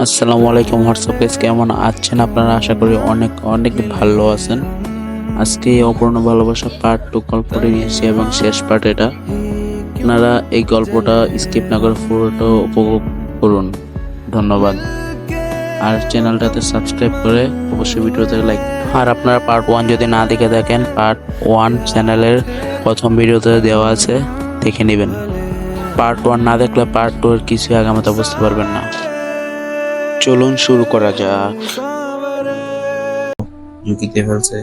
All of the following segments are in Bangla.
আসসালামু আলাইকুম হোয়াটসঅ্যাপ গাইস, কেমন আছেন আপনারা? আশা করি অনেক অনেক ভালো আছেন। আজকে এই অপূর্ণ ভালোবাসা পার্ট 2 গল্পটি নিয়েছি এবং শেষ পার্ট এটা। আপনারা এই গল্পটা স্কিপ না করে পুরোটা উপভোগ করুন। ধন্যবাদ। আর চ্যানেলটাতে সাবস্ক্রাইব করে অবশ্যই ভিডিওতে লাইক। আর আপনারা পার্ট 1 যদি না দেখে থাকেন, পার্ট 1 চ্যানেলের প্রথম ভিডিওতে দেওয়া আছে, দেখে নেবেন। পার্ট 1 না দেখলে পার্ট 2 এর কিছু আগামাতা বুঝতে পারবেন না। চলুন শুরু করা যাক। ঝুঁকিতে ফেলছে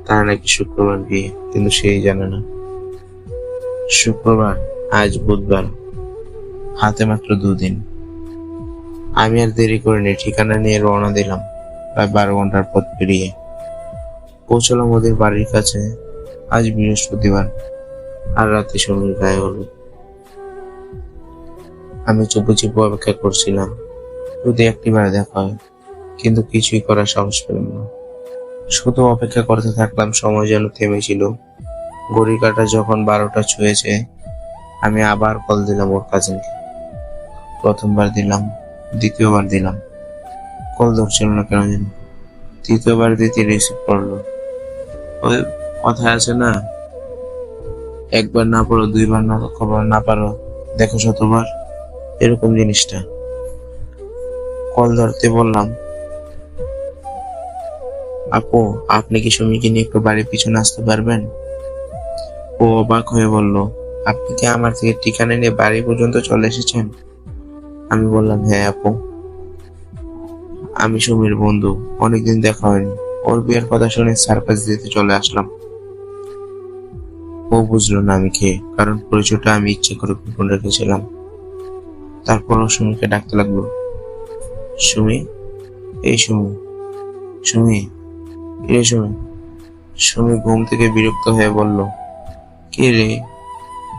তার নাকি শুক্রবার বিয়ে, কিন্তু সেই জানে না শুক্রবার, আজ বুধবার, হাতে মাত্র 2 দিন। আমি আর দেরি করিনি, ঠিকানা নিয়ে রওনা দিলাম। প্রায় 12 ঘন্টার পথ পেরিয়ে পৌঁছলাম ওদের বাড়ির কাছে। আজ বৃহস্পতিবার, আর রাতে সমীর গায়ে হলো। আমি চুপে চুপে অপেক্ষা করছিলাম যদি একটিবার দেখা হয়, কিন্তু কিছুই করার সাহস পেলাম না। শুধু অপেক্ষা করতে থাকলাম। সময় যেন থেমেছিল। ঘড়ির কাঁটা যখন 12টা ছুঁয়েছে, আমি আবার কল দিলাম ওর কাজিনকে। প্রথমবার দিলাম, দ্বিতীয়বার দিলাম, কল ধরছিল না কেন জানি। তৃতীয়বার দিতে রিসিভ করলো। ওই কথায় আছে না, একবার না পড়ো, দুইবার না খবর না পারো, দেখো শতবার। এরকম জিনিসটা। কল ধরতে বললাম, আপু আপনি কি সুমিকে নিয়ে একটু বাড়ির পিছনে আসতে পারবেন? ও অবাক হয়ে বলল, আপনি কি আমার থেকে ঠিকানা নিয়ে বাড়ি পর্যন্ত চলে এসেছেন? আমি বললাম, হ্যাঁ আপু, আমি সুমির বন্ধু, অনেকদিন দেখা হয়নি। ওর বিয়ের কথা শুনে সারপ্রাইজ দিতে চলে আসলাম। ও বুঝলো না আমি কে, কারণ পরিচয়টা আমি ইচ্ছে করে গোপন রেখেছিলাম। তারপর ও সুমিকে ডাকতে লাগলো, সুমি, এই সুমি, সুমি, এ সুমি। সুমি ঘুম থেকে বিরক্ত হয়ে বলল, কে রে?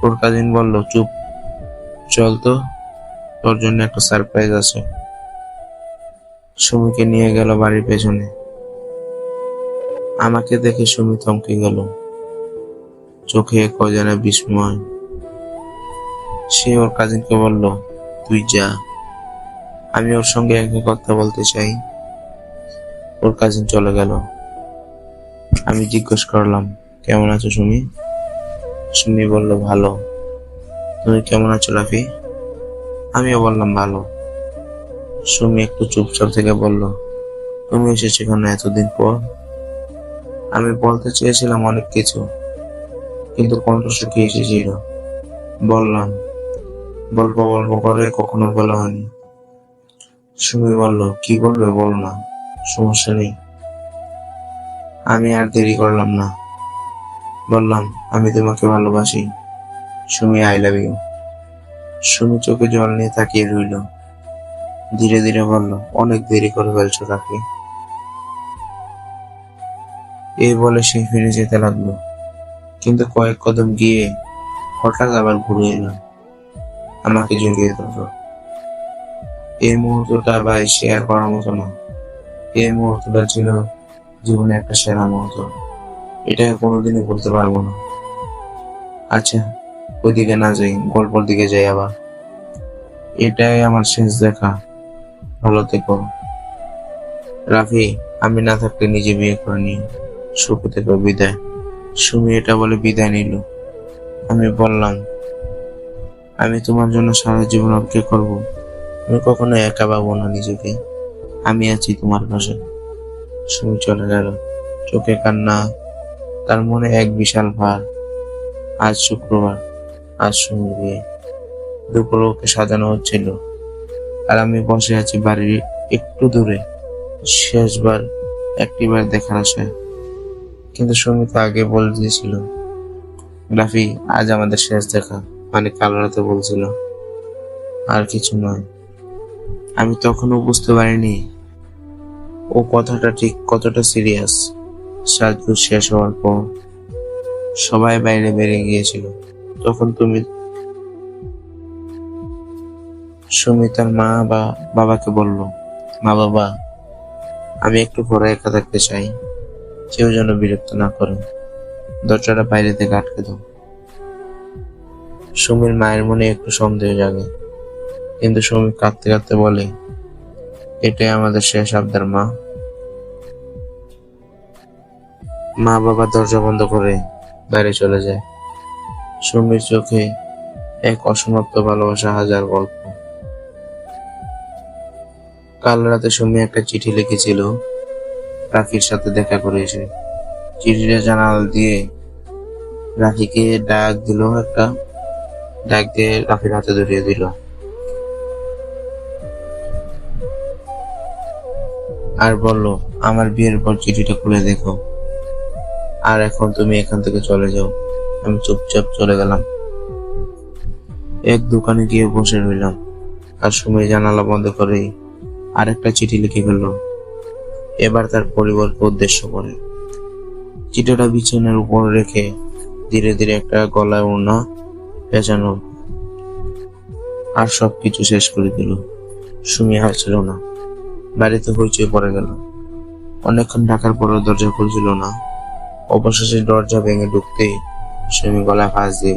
ওর কাজিন বলল, চুপ, চল তো, তোর জন্য একটা সারপ্রাইজ আছে। সুমিকে নিয়ে গেল বাড়ির পেছনে। আমাকে দেখে সুমি থমকে গেল, চোখে এক অজানা বিস্ময়। সে ওর কাজিনকে বলল, তুই যা, আমি ওর সঙ্গে একা কথা বলতে চাই। ওর কাজিন চলে গেল। আমি জিজ্ঞেস করলাম, কেমন আছো সুমি? সুমি বলল, ভালো। তুমি কেমন আছো রাফি? আমিও বললাম, ভালো। সুমি একটু চুপচাপ থেকে বলল, তুমি এসেছো কেন এতদিন পর? আমি বলতে চেয়েছিলাম অনেক কিছু, কিন্তু কণ্ঠ শুকিয়ে এসেছিল। বললাম, বলবো বলবো করে কখনো বলা হয়নি। সুমি বলল, কি বলবে বলো না, সমস্যা নেই। আমি আর দেরি করলাম না, বললাম, আমি তোমাকে ভালোবাসি Sumi, I love you. Sumi চোখে জল নিয়ে তাকিয়ে রইল। ধীরে ধীরে বলল, অনেক দেরি করে ফেলছো রাফি। এই বলে সে ফিরে যেতে লাগলো, কিন্তু কয়েক কদম গিয়ে হঠাৎ আবার ঘুরে এলো, আমাকে জড়িয়ে ধরলো। এই মুহূর্তটা ভাই শেয়ার করার মতো না। এই মুহূর্তটা ছিল জীবনে একটা সেরা মুহূর্ত। এটাকে কোনোদিনই বলতে পারবো না। আচ্ছা, ওইদিকে না যাই, গল্পের দিকে যাই আবার। এটাই আমার শেষ দেখা, ভালো থেকো রাফি। আমি না থাকলে নিজে বিয়ে করে নিও, সুখ থেকো, বিদায়। সুমি এটা বলে বিদায় নিল। আমি বললাম, আমি তোমার জন্য সারা জীবন অপেক্ষা করবো। আমি কখনো একা পাবো না নিজেকে, আমি আছি তোমার পাশে। সুমি চলে গেল, চোখে কান্না, তার মনে এক বিশাল ভার। আজ শুক্রবার, আজ সুমির বিয়ে। দুপুরে ওকে সাজানো হচ্ছিল, আর আমি বসে আছি বাড়ির একটু দূরে, শেষবার একটিবার দেখার আশায়। কিন্তু সুমি তো আগে বলে দিয়েছিল, রাফি আজ আমাদের শেষ দেখা, মানে কাল রাতে বলছিল, আর কিছু নয়। আমি তখনও বুঝতে পারিনি ও কথাটা ঠিক কতটা সিরিয়াস। সাজগোজ শেষ হওয়ার পর সবাই বাইরে বেরিয়ে গিয়েছিল। তখন সুমি তার বাবাকে বলল, মা বাবা, আমি একটু পরে একা থাকতে চাই, কেউ যেন বিরক্ত না করে, দরজাটা বাইরে থেকে আটকে দাও। সুমির মায়ের মনে একটু সন্দেহ জাগে, কিন্তু সুমি কাঁদতে কাঁদতে বলে, এটাই আমাদের শেষ আবদার মা। মা বাবা দরজা বন্ধ করে বাইরে চলে যায়। সুমির চোখে এক অসমাপ্ত ভালোবাসা, হাজার গল্প। কাল রাতে সুমি একটা চিঠি লিখেছিল রাখির সাথে দেখা করে এসে। চিঠিটা জানালা দিয়ে রাখিকে ডাক দিল, একটা ডাক দিয়ে রাখির হাতে ধরিয়ে দিল আর বলল, আমার বিয়ের পর চিঠিটা খুলে দেখো, আর এখন তুমি এখান থেকে চলে যাও। আমি চুপচাপ চলে গেলাম। এক দোকানে গিয়ে বসে রইলাম, আর সুমি জানালা বন্ধ করে আরেকটা চিঠি লিখে ফেলল, এবার তার পরিবারকে উদ্দেশ্য করে। চিঠিটা বিছানার উপর রেখে ধীরে ধীরে একটা গলায় ওড়না পেঁচানো আর সবকিছু শেষ করে দিল। সুমি হাসছিল না। বাড়িতে হইচই পড়ে গেল। অনেকক্ষণ ডাকার পরেও দরজা খুলছিল না। অবশেষে দরজা ভেঙে ঢুকতেই সুমি গলায় ফাঁস দিয়ে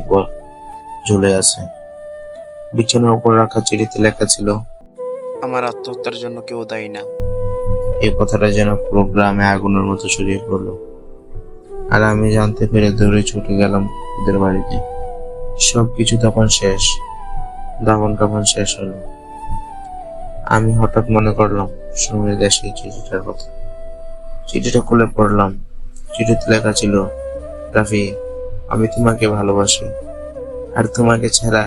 ঝুলে আছে। বিছানার উপর রাখা চিঠিতে লেখা ছিল, আমার আত্মহত্যার জন্য কেউ দায়ী না। এই কথাটা যেন পুরো গ্রামে আগুনের মতো ছড়িয়ে পড়লো। আর আমি জানতে পেরে দৌড়ে ছুটে গেলাম ওদের বাড়িতে। সবকিছু তখন শেষ, দাফন কাফন শেষ হলো। আমি হঠাৎ মনে করলাম সুমির দেশে চিঠিটার কথা। চিঠিটা খুলে পড়লাম। চিঠিতে লেখা ছিল, রাফি, আমি তোমাকে ভালোবাসি, আর তোমাকে ছাড়া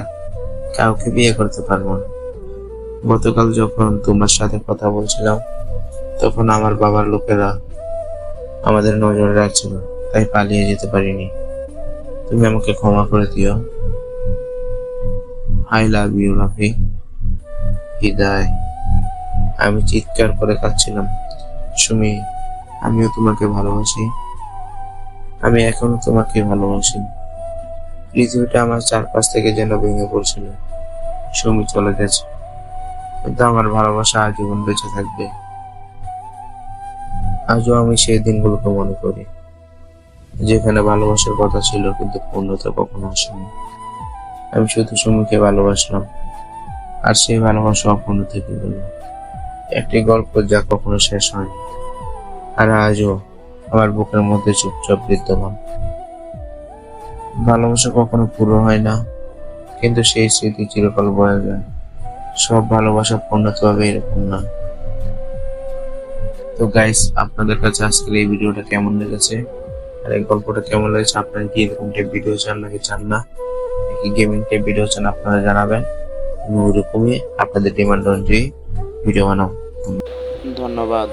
কাউকে বিয়ে করতে পারবো না। গতকাল যখন তোমার সাথে কথা বলছিলাম, তখন আমার বাবার লোকেরা আমাদের নজরে রাখছিল, তাই পালিয়ে যেতে পারিনি। তুমি আমাকে ক্ষমা করে দিও। I love you Rafi. হৃদয়। আমি চিৎকার করে কাঁদছিলাম, সুমি, আমিও তোমাকে ভালোবাসি, আমি এখনো তোমাকে ভালোবাসি। পৃথিবীটা আমার চারপাশ থেকে যেন ভেঙে পড়ছিল। সুমি চলে গেছে, কিন্তু আমার ভালোবাসা আজীবন বেঁচে থাকবে। আজও আমি সেই দিনগুলোকে মনে করি, যেখানে ভালোবাসার কথা ছিল কিন্তু পূর্ণতা কখনো আসেনি। আমি শুধু সুমিকে ভালোবাসলাম, আর সেই ভালোবাসা অপূর্ণ থেকে গেল। একটি গল্প যা কখনো শেষ হয়নি, আর আজও আমার বুকের মধ্যে চুপচাপ বিদ্যমান। ভালোবাসা কখনো পুরো হয় না, কিন্তু সেই স্মৃতি চিরকাল বয়ে যায়। সব ভালোবাসা পূর্ণতা হবে এরকম না। তো গাইস, আপনাদের কাছে আজকের এই ভিডিওটা কেমন লেগেছে আর এই গল্পটা কেমন লেগেছে? আপনারা কি এরকম টাইপ ভিডিও চান নাকি চান না, কি গেমিং টাইপ ভিডিও চান আপনারা জানাবেন। আমি ওরকমই আপনাদের ডিমান্ড অনুযায়ী ভিডিও বানাবো। ধন্যবাদ।